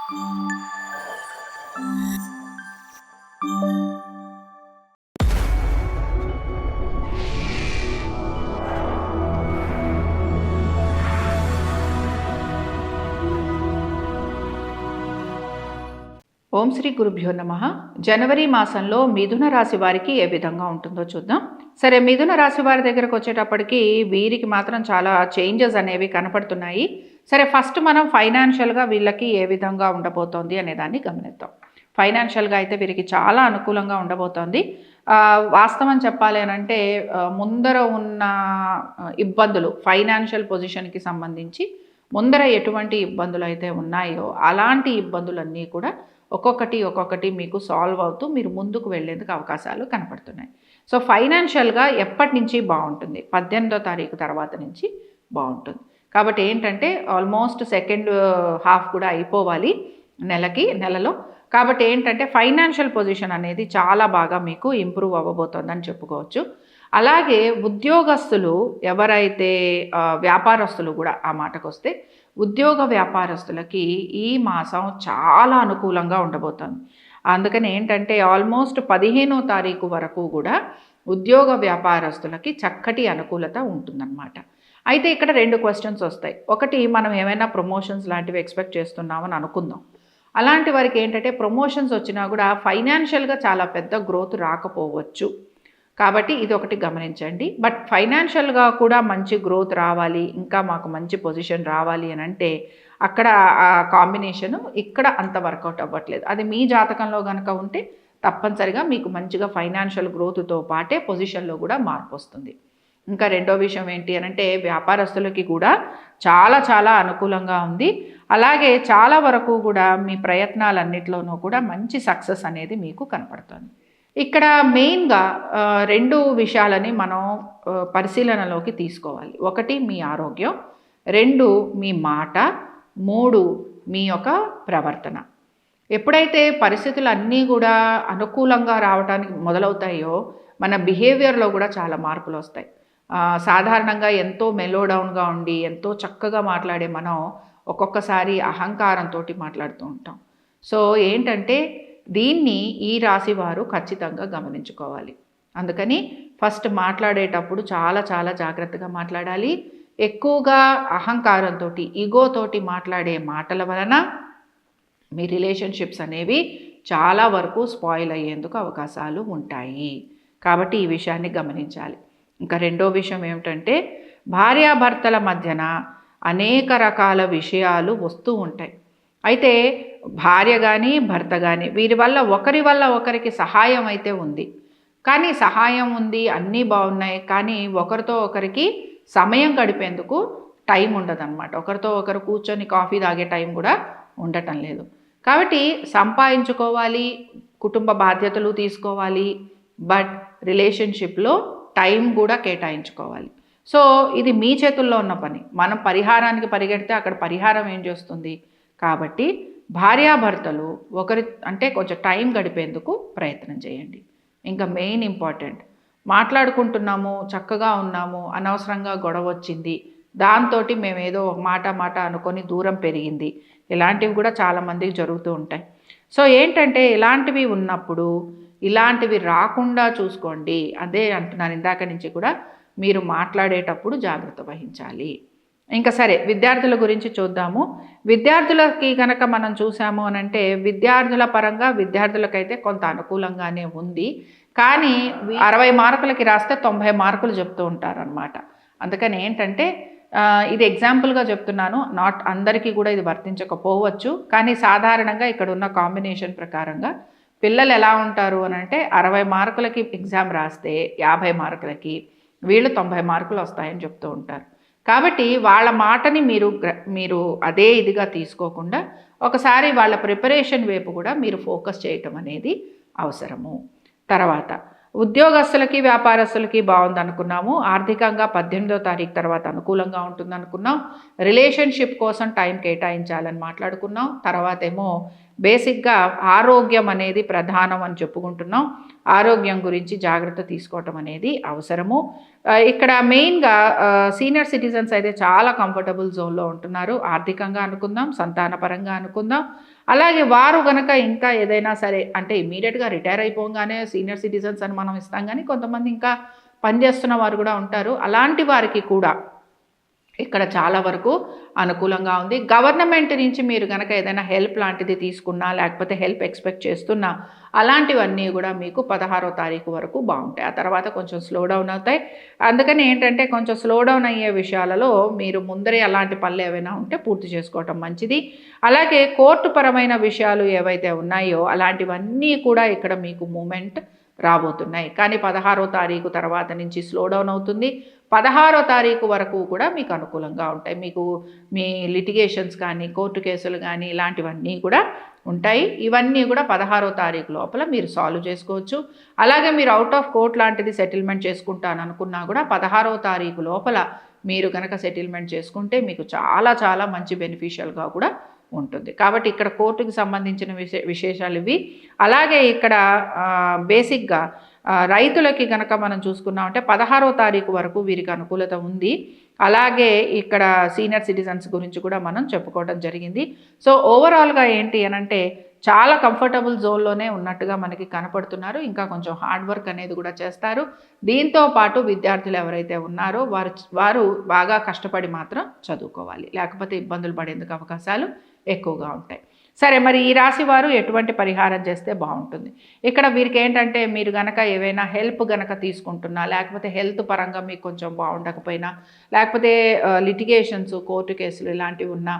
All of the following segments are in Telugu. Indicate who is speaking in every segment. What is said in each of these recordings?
Speaker 1: ఓం శ్రీ గురుభ్యో నమః. జనవరి మాసంలో మిథున రాశి వారికి ఏ విధంగా ఉంటుందో చూద్దాం. సరే, మిథున రాశి వారి దగ్గరకు వచ్చేటప్పటికి వీరికి మాత్రం చాలా చేంజెస్ అనేవి కనపడుతున్నాయి. సరే, ఫస్ట్ మనం ఫైనాన్షియల్గా వీళ్ళకి ఏ విధంగా ఉండబోతోంది అనేదాన్ని గమనిద్దాం. ఫైనాన్షియల్గా అయితే వీరికి చాలా అనుకూలంగా ఉండబోతోంది. వాస్తవం చెప్పాలి అనంటే ముందర ఉన్న ఇబ్బందులు, ఫైనాన్షియల్ పొజిషన్కి సంబంధించి ముందర ఎటువంటి ఇబ్బందులు అయితే ఉన్నాయో అలాంటి ఇబ్బందులన్నీ కూడా ఒక్కొక్కటి మీకు సాల్వ్ అవుతూ మీరు ముందుకు వెళ్ళేందుకు అవకాశాలు కనపడుతున్నాయి. సో ఫైనాన్షియల్గా ఎప్పటి నుంచి బాగుంటుంది? 18వ తారీఖు తర్వాత నుంచి బాగుంటుంది. కాబట్టి ఏంటంటే ఆల్మోస్ట్ సెకండ్ హాఫ్ కూడా అయిపోవాలి నెలలో. కాబట్టి ఏంటంటే ఫైనాన్షియల్ పొజిషన్ అనేది చాలా బాగా మీకు ఇంప్రూవ్ అవ్వబోతోందని చెప్పుకోవచ్చు. అలాగే ఉద్యోగస్తులు ఎవరైతే వ్యాపారస్తులు కూడా ఆ మాటకు వస్తే, ఉద్యోగ వ్యాపారస్తులకి ఈ మాసం చాలా అనుకూలంగా ఉండబోతోంది. అందుకని ఏంటంటే ఆల్మోస్ట్ 15వ తారీఖు వరకు కూడా ఉద్యోగ వ్యాపారస్తులకి చక్కటి అనుకూలత ఉంటుందన్నమాట. అయితే ఇక్కడ 2 క్వశ్చన్స్ వస్తాయి. ఒకటి, మనం ఏమైనా ప్రమోషన్స్ లాంటివి ఎక్స్పెక్ట్ చేస్తున్నామని అనుకుందాం. అలాంటి వారికి ఏంటంటే ప్రమోషన్స్ వచ్చినా కూడా ఫైనాన్షియల్గా చాలా పెద్ద గ్రోత్ రాకపోవచ్చు. కాబట్టి ఇది ఒకటి గమనించండి. బట్ ఫైనాన్షియల్గా కూడా మంచి గ్రోత్ రావాలి, ఇంకా మాకు మంచి పొజిషన్ రావాలి అని అంటే అక్కడ ఆ కాంబినేషను ఇక్కడ అంత వర్కౌట్ అవ్వట్లేదు. అది మీ జాతకంలో కనుక ఉంటే తప్పనిసరిగా మీకు మంచిగా ఫైనాన్షియల్ గ్రోత్తో పాటే పొజిషన్లో కూడా మార్పు వస్తుంది. ఇంకా రెండో విషయం ఏంటి అని అంటే వ్యాపారస్తులకి కూడా చాలా అనుకూలంగా ఉంది. అలాగే చాలా వరకు కూడా మీ ప్రయత్నాలన్నిటిలోనూ కూడా మంచి సక్సెస్ అనేది మీకు కనపడుతుంది. ఇక్కడ మెయిన్గా 2 విషయాలని మనం పరిశీలనలోకి తీసుకోవాలి. 1 మీ ఆరోగ్యం, 2 మీ మాట, 3 మీ యొక్క ప్రవర్తన. ఎప్పుడైతే పరిస్థితులు అన్నీ కూడా అనుకూలంగా రావడానికి మొదలవుతాయో మన బిహేవియర్లో కూడా చాలా మార్పులు వస్తాయి. సాధారణంగా ఎంతో మెలోడౌన్గా ఉండి ఎంతో చక్కగా మాట్లాడే మనం ఒక్కొక్కసారి అహంకారంతో మాట్లాడుతూ ఉంటాం. సో ఏంటంటే దీన్ని ఈ రాశి వారు ఖచ్చితంగా గమనించుకోవాలి. అందుకని ఫస్ట్ మాట్లాడేటప్పుడు చాలా జాగ్రత్తగా మాట్లాడాలి. ఎక్కువగా అహంకారంతో, ఈగోతోటి మాట్లాడే మాటల వలన మీ రిలేషన్షిప్స్ అనేవి చాలా వరకు స్పాయిల్ అయ్యేందుకు అవకాశాలు ఉంటాయి. కాబట్టి ఈ విషయాన్ని గమనించాలి. ఇంకా రెండో విషయం ఏమిటంటే భార్యాభర్తల మధ్యన అనేక రకాల విషయాలు వస్తూ ఉంటాయి. అయితే భార్య కానీ భర్త కానీ వీరి వల్ల ఒకరి వల్ల ఒకరికి సహాయం అయితే ఉంది. కానీ సహాయం ఉంది, అన్నీ బాగున్నాయి, కానీ ఒకరితో ఒకరికి సమయం గడిపేందుకు టైం ఉండదన్నమాట. ఒకరితో ఒకరు కూర్చొని కాఫీ తాగే టైం కూడా ఉండటం లేదు. కాబట్టి సంపాదించుకోవాలి, కుటుంబ బాధ్యతలు తీసుకోవాలి, బట్ రిలేషన్షిప్లో టైం కూడా కేటాయించుకోవాలి. సో ఇది మీ చేతుల్లో ఉన్న పని. మనం పరిహారానికి పరిగెడితే అక్కడ పరిహారం ఏం చేస్తుంది? కాబట్టి భార్యాభర్తలు ఒకరి అంటే కొంచెం టైం గడిపేందుకు ప్రయత్నం చేయండి. ఇంకా మెయిన్ ఇంపార్టెంట్, మాట్లాడుకుంటున్నాము, చక్కగా ఉన్నాము, అనవసరంగా గొడవ వచ్చింది, దాంతో మేము ఏదో మాట అనుకొని దూరం పెరిగింది, ఇలాంటివి కూడా చాలామందికి జరుగుతూ ఉంటాయి. సో ఏంటంటే ఇలాంటివి ఉన్నప్పుడు ఇలాంటివి రాకుండా చూసుకోండి. అదే అంటున్నాను ఇందాక నుంచి కూడా, మీరు మాట్లాడేటప్పుడు జాగ్రత్త వహించాలి. ఇంకా సరే, విద్యార్థుల గురించి చూద్దాము. విద్యార్థులకి కనుక మనం చూసాము అని అంటే విద్యార్థుల పరంగా విద్యార్థులకైతే కొంత అనుకూలంగానే ఉంది. కానీ 60 మార్కులకి రాస్తే 90 మార్కులు చెప్తూ ఉంటారనమాట. అందుకని ఏంటంటే ఇది ఎగ్జాంపుల్గా చెప్తున్నాను, నాట్ అందరికీ కూడా ఇది వర్తించకపోవచ్చు. కానీ సాధారణంగా ఇక్కడ ఉన్న కాంబినేషన్ ప్రకారంగా పిల్లలు ఎలా ఉంటారు అని అంటే 60 మార్కులకి ఎగ్జామ్ రాస్తే 50 మార్కులకి వీళ్ళు 90 మార్కులు వస్తాయని చెప్తూ ఉంటారు. కాబట్టి వాళ్ళ మాటని మీరు అదే ఇదిగా తీసుకోకుండా ఒకసారి వాళ్ళ ప్రిపరేషన్ వైపు కూడా మీరు ఫోకస్ చేయటం అనేది అవసరము. తర్వాత ఉద్యోగస్తులకి వ్యాపారస్తులకి బాగుంది అనుకున్నాము. ఆర్థికంగా 18వ తారీఖు తర్వాత అనుకూలంగా ఉంటుంది అనుకున్నాం. రిలేషన్షిప్ కోసం టైం కేటాయించాలని మాట్లాడుకున్నాం. తర్వాత ఏమో బేసిక్గా ఆరోగ్యం అనేది ప్రధానం అని చెప్పుకుంటున్నాం. ఆరోగ్యం గురించి జాగ్రత్త తీసుకోవటం అనేది అవసరము. ఇక్కడ మెయిన్గా సీనియర్ సిటిజన్స్ అయితే చాలా కంఫర్టబుల్ జోన్లో ఉంటున్నారు. ఆర్థికంగా అనుకుందాం, సంతానపరంగా అనుకుందాం. అలాగే వారు గనక ఇంకా ఏదైనా సరే అంటే ఇమీడియట్గా రిటైర్ అయిపోగానే సీనియర్ సిటిజన్స్ అని మనం ఇస్తాం, కానీ కొంతమంది ఇంకా పనిచేస్తున్న వారు కూడా ఉంటారు. అలాంటి వారికి కూడా ఇక్కడ చాలా వరకు అనుకూలంగా ఉంది. గవర్నమెంట్ నుంచి మీరు కనుక ఏదైనా హెల్ప్ లాంటిది తీసుకున్నా, లేకపోతే హెల్ప్ ఎక్స్పెక్ట్ చేస్తున్నా, అలాంటివన్నీ కూడా మీకు 16వ తారీఖు వరకు బాగుంటాయి. ఆ తర్వాత కొంచెం స్లో డౌన్ అవుతాయి. అందుకని ఏంటంటే కొంచెం స్లో డౌన్ అయ్యే విషయాలలో మీరు ముందరే అలాంటి పనులు ఏవైనా ఉంటే పూర్తి చేసుకోవటం మంచిది. అలాగే కోర్టు పరమైన విషయాలు ఏవైతే ఉన్నాయో అలాంటివన్నీ కూడా ఇక్కడ మీకు మూమెంట్ రాబోతున్నాయి. కానీ 16వ తారీఖు తర్వాత నుంచి స్లో డౌన్ అవుతుంది. 16వ తారీఖు వరకు కూడా మీకు అనుకూలంగా ఉంటాయి. మీకు మీ లిటిగేషన్స్ కానీ, కోర్టు కేసులు కానీ ఇలాంటివన్నీ కూడా ఉంటాయి. ఇవన్నీ కూడా 16వ తారీఖు లోపల మీరు సాల్వ్ చేసుకోవచ్చు. అలాగే మీరు అవుట్ ఆఫ్ కోర్ట్ లాంటిది సెటిల్మెంట్ చేసుకుంటాను అనుకున్నా కూడా 16వ తారీఖు లోపల మీరు కనుక సెటిల్మెంట్ చేసుకుంటే మీకు చాలా చాలా మంచి బెనిఫిషియల్గా కూడా ఉంటుంది. కాబట్టి ఇక్కడ కోర్టుకి సంబంధించిన విశేషాలు ఇవి. అలాగే ఇక్కడ బేసిక్గా రైతులకి కనుక మనం చూసుకున్నామంటే 16వ తారీఖు వరకు వీరికి అనుకూలత ఉంది. అలాగే ఇక్కడ సీనియర్ సిటిజన్స్ గురించి కూడా మనం చెప్పుకోవడం జరిగింది. సో ఓవరాల్గా ఏంటి అనంటే చాలా కంఫర్టబుల్ జోన్లోనే ఉన్నట్టుగా మనకి కనపడుతున్నారు. ఇంకా కొంచెం హార్డ్ వర్క్ అనేది కూడా చేస్తారు. దీంతో పాటు విద్యార్థులు ఎవరైతే ఉన్నారో వారు బాగా కష్టపడి మాత్రం చదువుకోవాలి, లేకపోతే ఇబ్బందులు పడేందుకు అవకాశాలు ఎక్కువగా ఉంటాయి. సరే, మరి ఈ రాశి వారు ఎటువంటి పరిహారం చేస్తే బాగుంటుంది? ఇక్కడ వీరికి ఏంటంటే మీరు గనక ఏవైనా హెల్ప్ గనక తీసుకుంటున్నా, లేకపోతే హెల్త్ పరంగా మీకు కొంచెం బాగుండకపోయినా, లేకపోతే లిటిగేషన్స్, కోర్టు కేసులు ఇలాంటివి ఉన్నా,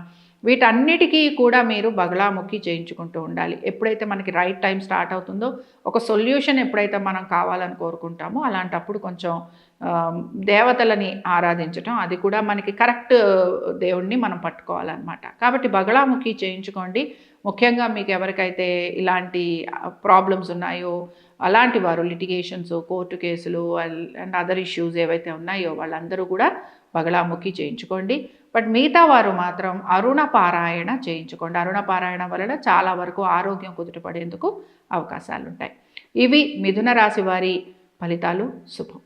Speaker 1: వీటన్నిటికీ కూడా మీరు బగళాముఖి చేయించుకుంటూ ఉండాలి. ఎప్పుడైతే మనకి రైట్ టైం స్టార్ట్ అవుతుందో, ఒక సొల్యూషన్ ఎప్పుడైతే మనం కావాలని కోరుకుంటామో అలాంటప్పుడు కొంచెం దేవతలని ఆరాధించటం, అది కూడా మనకి కరెక్ట్ దేవుణ్ణి మనం పట్టుకోవాలన్నమాట. కాబట్టి బగళాముఖి చేయించుకోండి. ముఖ్యంగా మీకు ఎవరికైతే ఇలాంటి ప్రాబ్లమ్స్ ఉన్నాయో అలాంటి వారు లిటిగేషన్స్, కోర్టు కేసులు అండ్ అదర్ ఇష్యూస్ ఏవైతే ఉన్నాయో వాళ్ళందరూ కూడా బగళాముఖి చేయించుకోండి. బట్ మిగతా వారు మాత్రం అరుణ పారాయణ చేయించుకోండి. అరుణ పారాయణ వలన చాలా వరకు ఆరోగ్యం కుదుటపడేందుకు అవకాశాలు ఉంటాయి. ఇవి మిథున రాశి వారి ఫలితాలు. శుభం.